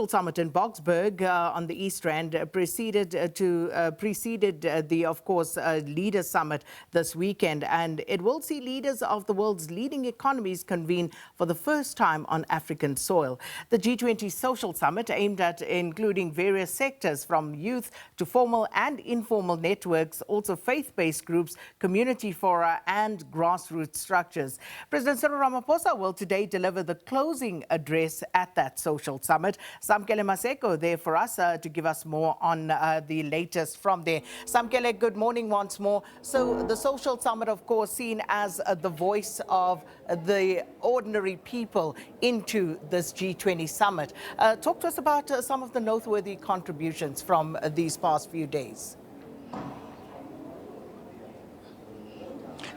Summit in Boksburg on the East Rand preceded the, of course, Leaders Summit this weekend, and it will see leaders of the world's leading economies convene for the first time on African soil. The G20 Social Summit, aimed at including various sectors from youth to formal and informal networks, also faith-based groups, community fora and grassroots structures. President Cyril Ramaphosa will today deliver the closing address at that social summit. Samkele Maseko there for us to give us more on the latest from there. Samkele, good morning once more. So the social summit, of course, seen as the voice of the ordinary people into this G20 summit. Talk to us about some of the noteworthy contributions from these past few days.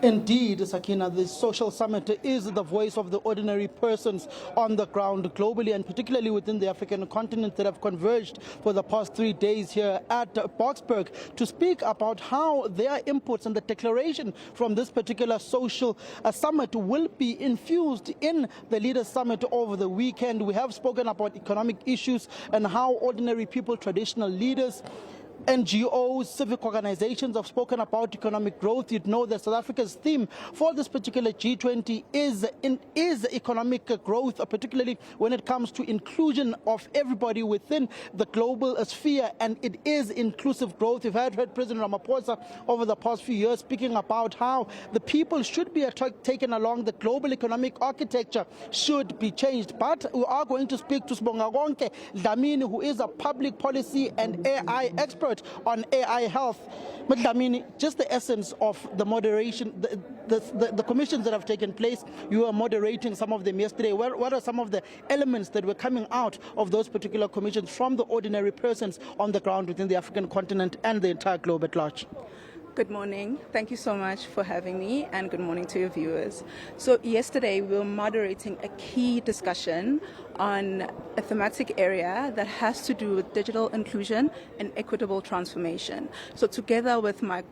Indeed, Sakina, the social summit is the voice of the ordinary persons on the ground globally and particularly within the African continent that have converged for the past 3 days here at Boksburg to speak about how their inputs and the declaration from this particular social summit will be infused in the Leaders Summit over the weekend. We have spoken about economic issues and how ordinary people, traditional leaders, NGOs, civic organizations have spoken about economic growth. You'd know that South Africa's theme for this particular G20 is economic growth, particularly when it comes to inclusion of everybody within the global sphere, and it is inclusive growth. We've heard President Ramaphosa over the past few years speaking about how the people should be taken along, the global economic architecture should be changed. But we are going to speak to Sibonga Dlamini, who is a public policy and AI expert on AI health. But Dlamini, just the essence of the moderation, the commissions that have taken place, you are moderating some of them yesterday. What are some of the elements that were coming out of those particular commissions from the ordinary persons on the ground within the African continent and the entire globe at large? Good morning. Thank you so much for having me, and good morning to your viewers. So yesterday we were moderating a key discussion on a thematic area that has to do with digital inclusion and equitable transformation. So together with my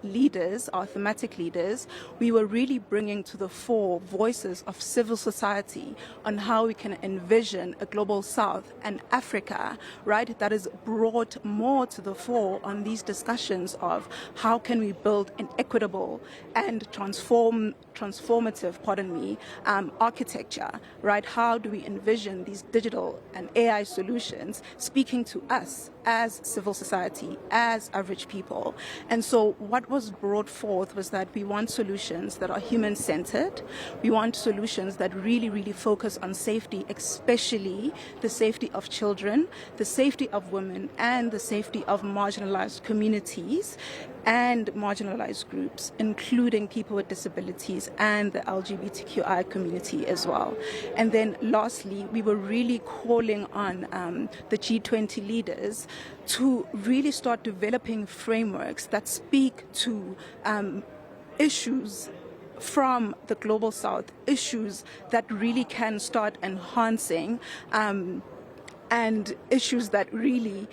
leaders, our thematic leaders, we were really bringing to the fore voices of civil society on how we can envision a global South and Africa, right, that is brought more to the fore on these discussions of how can we build an equitable and transformative, architecture, right? How do we envision these digital and AI solutions speaking to us as civil society, as average people? And so what was brought forth was that we want solutions that are human-centered. We want solutions that really, really focus on safety, especially the safety of children, the safety of women, and the safety of marginalized communities and marginalized groups, including people with disabilities and the LGBTQI community as well. And then lastly, we were really calling on the G20 leaders to really start developing frameworks that speak to issues from the global South, issues that really can start enhancing and issues that really,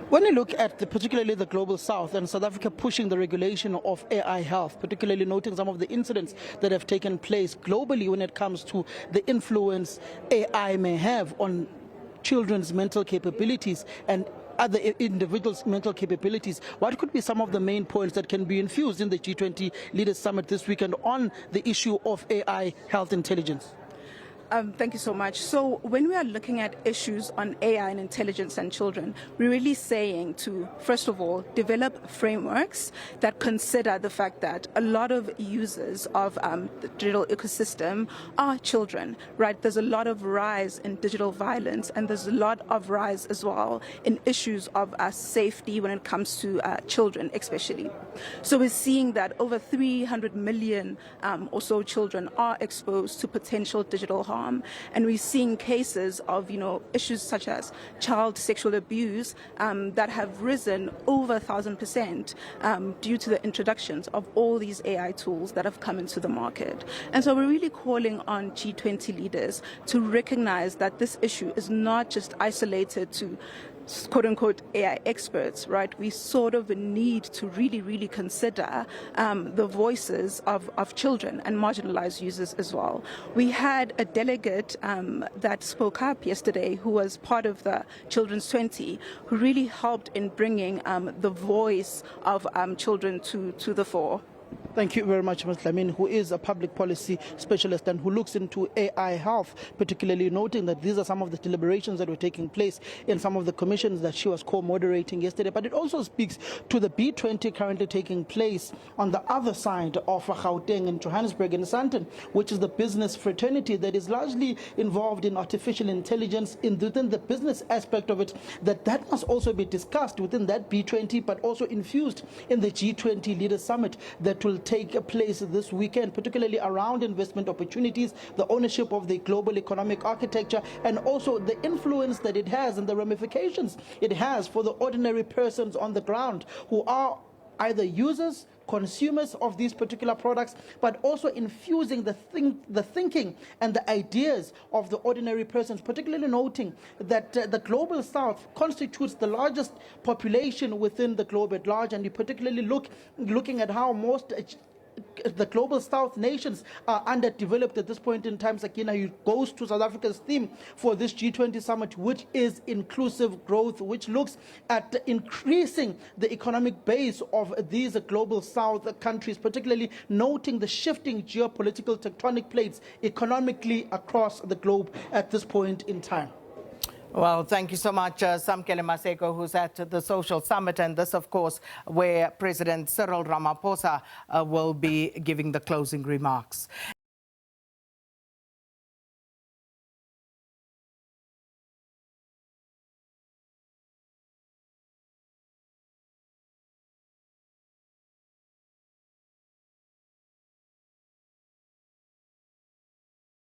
When you look at particularly the global South and South Africa pushing the regulation of AI health, particularly noting some of the incidents that have taken place globally when it comes to the influence AI may have on children's mental capabilities and other individuals' mental capabilities, what could be some of the main points that can be infused in the G20 Leaders Summit this weekend on the issue of AI health intelligence? Thank you so much. So when we are looking at issues on AI and intelligence and children, we're really saying to, first of all, develop frameworks that consider the fact that a lot of users of the digital ecosystem are children, right? There's a lot of rise in digital violence, and there's a lot of rise as well in issues of safety when it comes to children especially. So we're seeing that over 300 million or so children are exposed to potential digital harm. And we're seeing cases of, issues such as child sexual abuse that have risen over 1,000% due to the introductions of all these AI tools that have come into the market. And so we're really calling on G20 leaders to recognize that this issue is not just isolated to quote-unquote AI experts, right, we sort of need to really consider the voices of children and marginalized users as well. We had a delegate that spoke up yesterday who was part of the Children's 20, who really helped in bringing the voice of children to the fore. Thank you very much, Ms. Lamin, who is a public policy specialist and who looks into AI health, particularly noting that these are some of the deliberations that were taking place in some of the commissions that she was co-moderating yesterday. But it also speaks to the B20 currently taking place on the other side of Gauteng in Johannesburg in Sandton, which is the business fraternity that is largely involved in artificial intelligence within the business aspect of it, that must also be discussed within that B20, but also infused in the G20 Leaders Summit that will take place this weekend, particularly around investment opportunities, the ownership of the global economic architecture, and also the influence that it has and the ramifications it has for the ordinary persons on the ground who are either users, consumers of these particular products, but also infusing the thinking and the ideas of the ordinary persons, particularly noting that the global south constitutes the largest population within the globe at large, and you particularly looking at how most the global south nations are underdeveloped at this point in time. Sakina, he goes to South Africa's theme for this G20 summit, which is inclusive growth, which looks at increasing the economic base of these global south countries, particularly noting the shifting geopolitical tectonic plates economically across the globe at this point in time. Well, thank you so much, Samkele Maseko, who's at the Social Summit, and this, of course, where President Cyril Ramaphosa will be giving the closing remarks.